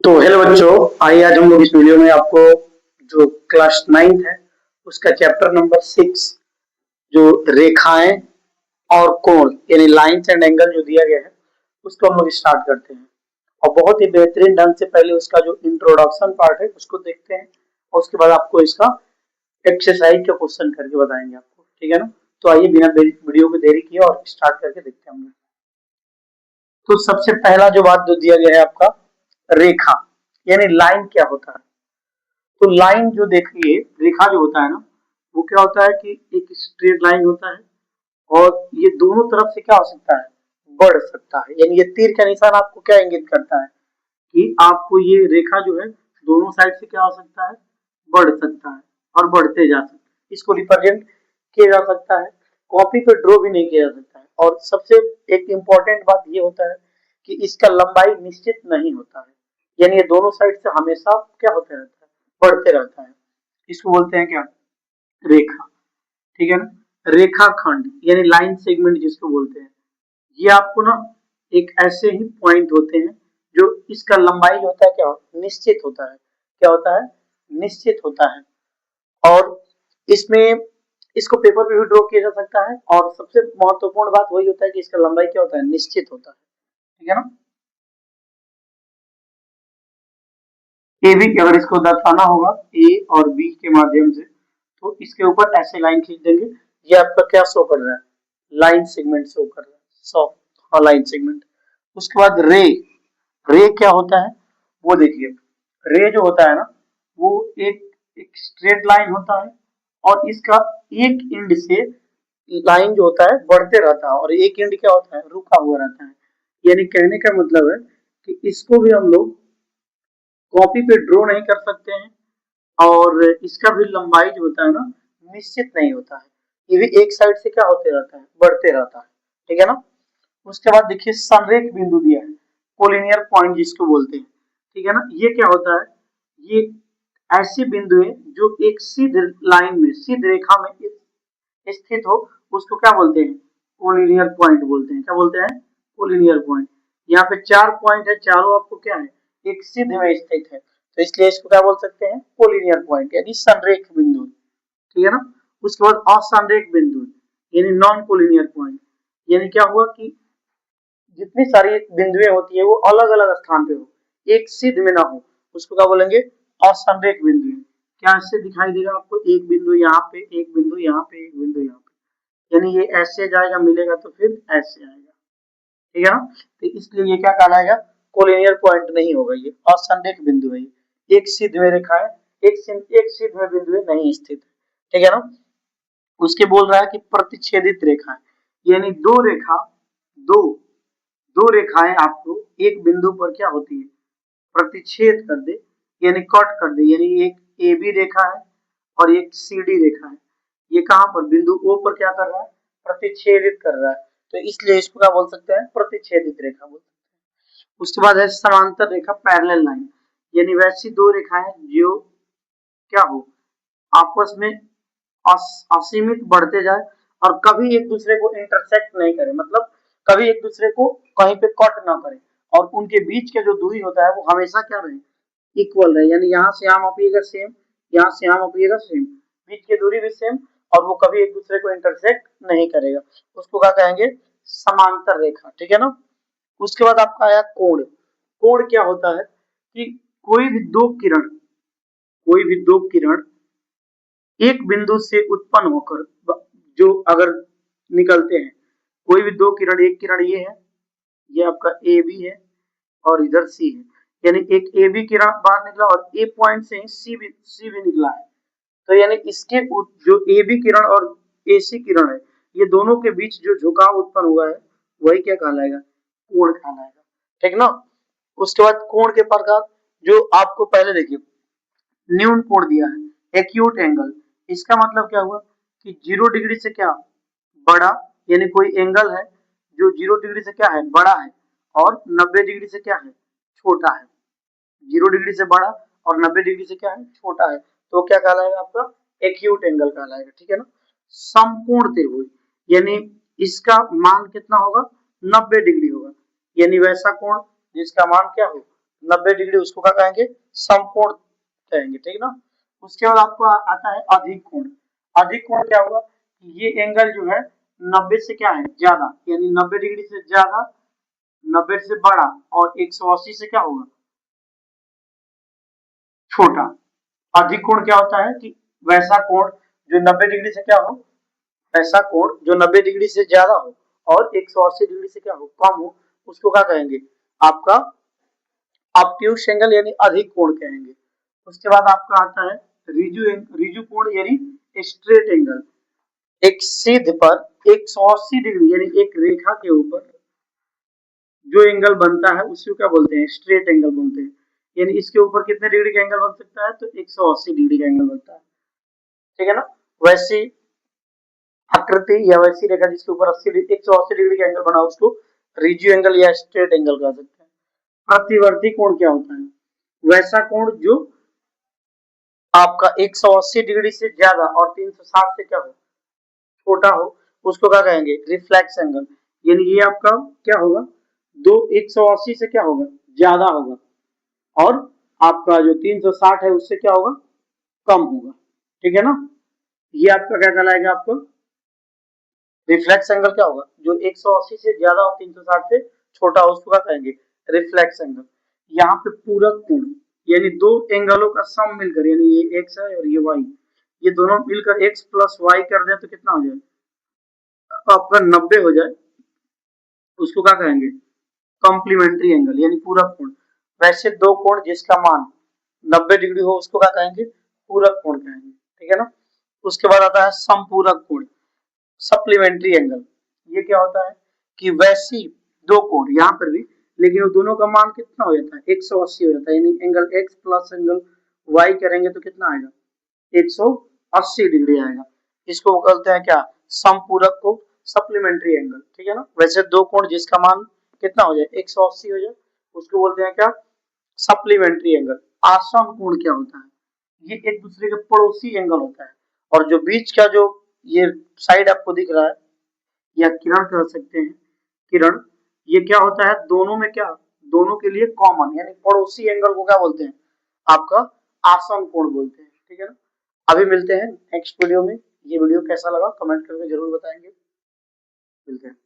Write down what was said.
तो हेलो बच्चों, आइए आज हम लोग इस वीडियो में आपको जो क्लास 9th है उसका चैप्टर नंबर 6 जो रेखाएं और कोण यानी लाइंस एंड एंगल जो दिया गया है उसको हम लोग स्टार्ट करते हैं। और बहुत ही बेहतरीन ढंग से पहले उसका जो इंट्रोडक्शन पार्ट है उसको देखते हैं और उसके बाद आपको इसका एक्सरसाइज का क्वेश्चन करके बताएंगे आपको, ठीक है ना। तो आइए बिना वीडियो को देरी किए और स्टार्ट करके देखते हैं हम लोग। तो सबसे पहला जो बात जो दिया गया है आपका रेखा यानी लाइन क्या होता है। तो लाइन जो देखिए रेखा जो होता है ना वो क्या होता है कि एक स्ट्रेट लाइन होता है और ये दोनों तरफ से क्या हो सकता है, बढ़ सकता है। यानी ये तीर का निशान आपको क्या इंगित करता है कि आपको ये रेखा जो है दोनों साइड से क्या हो सकता है, बढ़ सकता है और बढ़ते जा सकता है। इसको रिप्रेजेंट किया जा सकता है, कॉपी पे ड्रॉ भी नहीं किया जा सकता है। और सबसे एक इम्पोर्टेंट बात ये होता है कि इसका लंबाई निश्चित नहीं होता है, यानी ये दोनों साइड से हमेशा क्या होते रहता है, बढ़ते रहता है। इसको बोलते हैं क्या, रेखा, ठीक है ना। रेखाखंड यानी लाइन सेगमेंट जिसको बोलते हैं, ये आपको ना एक ऐसे ही पॉइंट होते हैं जो इसका लंबाई जो होता है क्या निश्चित होता है, क्या होता है, निश्चित होता है। और इसमें इसको पेपर पे भी ड्रॉ किया जा सकता है और सबसे महत्वपूर्ण बात वही होता है कि इसका लंबाई क्या होता है, निश्चित होता है, ठीक है ना। ए बी अगर इसको दर्शाना होगा ए और बी के माध्यम से तो इसके ऊपर ऐसे लाइन खींच देंगे। ये आपका क्या शो कर रहा है, लाइन सेगमेंट शो कर रहा है, सो हाँ लाइन सेगमेंट। उसके बाद रे, रे क्या होता है वो देखिए, रे जो होता है ना वो एक स्ट्रेट लाइन होता है और इसका एक एंड से लाइन जो होता है बढ़ते रहता है और एक एंड क्या होता है, रुका हुआ रहता है। यानी कहने का मतलब है कि इसको भी हम लोग कॉपी पे ड्रॉ नहीं कर सकते हैं और इसका भी लंबाई जो होता है ना निश्चित नहीं होता है, ये भी एक साइड से क्या होते रहता है, बढ़ते रहता है, ठीक है ना। उसके बाद देखिए संरेख बिंदु दिया है, कोलिनियर पॉइंट जिसको बोलते हैं, ठीक है ना। ये क्या होता है, ये ऐसे बिंदु है जो एक सीध लाइन में, सीध रेखा में स्थित हो, उसको क्या बोलते हैं, कोलिनियर पॉइंट बोलते हैं। क्या बोलते हैं, कोलिनियर पॉइंट। यहाँ पे 4 पॉइंट है, चारों आपको क्या है, एक सीध में स्थित है, तो इसलिए इसको क्या बोल सकते हैं, कोलिनियर पॉइंट यानी संरेख बिंदु, ठीक है ना। उसके बाद असंरेख बिंदु यानी नॉन कोलिनियर पॉइंट, यानी क्या हुआ कि जितनी सारी बिंदुएं होती है वो अलग अलग स्थान पे हो, एक सीध में ना हो, उसको क्या बोलेंगे, असंरेख बिंदु। क्या इससे दिखाई देगा आपको, एक बिंदु यहाँ पे, एक बिंदु यहाँ पे, एक बिंदु यहाँ पे, यानी ये ऐसे जाएगा मिलेगा तो फिर ऐसे आएगा, ठीक है ना। तो इसलिए ये क्या कहलाएगा, कोलिनियर पॉइंट नहीं होगा, ये असंरेख बिंदु है, एक सीध में रेखा है, एक सीध में बिंदु नहीं स्थित है, ठीक है ना। उसके बोल रहा है कि प्रतिच्छेदित रेखा है, यानी दो रेखा, दो दो रेखाएं आपको एक बिंदु पर क्या होती है, प्रतिच्छेद कर दे यानी कट कर दे, यानी एक ए बी रेखा है और एक सी डी रेखा है, ये कहां पर, बिंदु ओ पर क्या कर रहा है, प्रतिच्छेदित कर रहा है, तो इसलिए इसको क्या बोल सकते हैं, प्रतिच्छेदित रेखा बोल सकते हैं। उसके बाद है समांतर रेखा, पैरेलल लाइन, यानी वैसी दो रेखाएं जो क्या हो, आपस में असीमित बढ़ते जाए और कभी एक दूसरे को इंटरसेक्ट नहीं करे, मतलब कभी एक दूसरे को कहीं पे कट ना करे और उनके बीच के जो दूरी होता है वो हमेशा क्या रहे, इक्वल रहे, यानी यहाँ से यहाँ मापिएगा सेम, यहाँ से यहाँ मापिएगा सेम, बीच की दूरी भी सेम और वो कभी एक दूसरे को इंटरसेक्ट नहीं करेगा, उसको क्या कहेंगे, समांतर रेखा, ठीक है ना। उसके बाद आपका आया कोण। कोण क्या होता है कि कोई भी दो किरण, कोई भी दो किरण एक बिंदु से उत्पन्न होकर जो अगर निकलते हैं, कोई भी दो किरण, एक किरण ये है, ये आपका ए बी है और इधर सी है, यानी एक ए बी किरण बाहर निकला और ए पॉइंट से ही सी भी निकला है, तो यानी इसके जो ए बी किरण और ए सी किरण है ये दोनों के बीच जो झुकाव उत्पन्न हुआ है वही क्या कहलाएगा, कोण कहलाएगा, ठीक ना। उसके बाद कोण के प्रकार जो आपको पहले देखिए, न्यून कोण दिया है, एक्यूट एंगल, इसका मतलब क्या हुआ कि 0 डिग्री से क्या बड़ा, यानी कोई एंगल है जो 0 डिग्री से क्या है, बड़ा है और 90 डिग्री से क्या है, छोटा है, 0 डिग्री से बड़ा और 90 डिग्री से क्या है, छोटा है, तो क्या कहलाएगा आपका, एक्यूट एंगल कहलाएगा, ठीक है ना। समकोण त्रिभुज, यानी इसका मान कितना होगा, 90 डिग्री होगा, यानी वैसा कोण जिसका मान क्या हो, 90 डिग्री उसको क्या कहेंगे, समकोण कहेंगे, ठीक ना। उसके बाद आपको आता है अधिक कोण। अधिक कोण क्या होगा, ये एंगल जो है 90 से क्या है ज्यादा, यानी 90 डिग्री से ज्यादा, 90 से बड़ा, और 180 से क्या होगा छोटा। अधिक कोण क्या होता है कि वैसा कोण जो 90 डिग्री से क्या हो, ऐसा कोण जो 90 डिग्री से ज्यादा हो और 180 डिग्री से क्या हो कम हो, उसको क्या कहेंगे, आपका ऑब्ट्यूस एंगल यानी अधिक कोण कहेंगे। उसके बाद आपका आता है रिजु कोण यानी स्ट्रेट एंगल। एक सीध पर 180 डिग्री यानी एक रेखा के ऊपर जो एंगल बनता है उसको क्या बोलते हैं, स्ट्रेट एंगल बोलते हैं। यानी इसके ऊपर कितने डिग्री का एंगल बन सकता है, तो 180 डिग्री का एंगल बनता है, ठीक है ना। वैसी आकृति या वैसी रेखा जिसके ऊपर 180 डिग्री का एंगल बना उसको रिजियो एंगल या स्ट्रेट एंगल कह सकते हैं। प्रतिवर्ती कोण क्या होता है, वैसा कोण जो आपका 180 डिग्री से ज्यादा और 360 से क्या हो छोटा हो, उसको क्या कहेंगे, रिफ्लेक्स एंगल। यानी ये आपका क्या होगा, दो 180 से क्या होगा ज्यादा होगा और आपका जो 360 है उससे क्या होगा कम होगा, ठीक है ना। ये आपका क्या कहलाएगा, आपको रिफ्लेक्स एंगल क्या होगा, जो 180 से ज्यादा और 360 से छोटा हो उसको क्या कहेंगे, रिफ्लेक्स एंगल। यहाँ पे पूरक कोण यानी दो एंगलों का सम मिलकर, यानी ये एक्स है और ये वाई, ये दोनों मिलकर एक्स प्लस वाई कर दें तो कितना हो जाए, तो आपका 90 हो जाए, उसको क्या कहेंगे, कॉम्प्लीमेंट्री एंगल यानी पूरक कोण। वैसे दो कोण जिसका मान 90 डिग्री हो उसको क्या कहेंगे, पूरक कोण कहेंगे, ठीक है ना। उसके बाद आता है समपूरक कोण, सप्लीमेंट्री एंगल। ये क्या होता है कि वैसी दो कोण यहाँ पर भी, लेकिन वो दोनों का मान कितना हो जाता है 180 हो जाता है, यानी angle X plus angle Y करेंगे तो कितना आएगा 180 डिग्री आएगा। इसको बोलते हैं क्या, समपूरक कोण, सप्लीमेंट्री एंगल, ठीक है ना। वैसे दो कोण जिसका मान कितना हो जाए 180 हो जाए उसको बोलते हैं क्या, सप्लीमेंट्री एंगल। आसन्न कोण क्या होता है, ये एक दूसरे के पड़ोसी एंगल होता है, और जो बीच का जो ये साइड आपको दिख रहा है या किरण कह सकते हैं, किरण, ये क्या होता है दोनों में क्या, दोनों के लिए कॉमन यानी पड़ोसी एंगल को क्या बोलते हैं, आपका आसन्न कोण बोलते हैं, ठीक है ना। अभी मिलते हैं नेक्स्ट वीडियो में। ये वीडियो कैसा लगा कमेंट करके जरूर बताएंगे, मिलते हैं।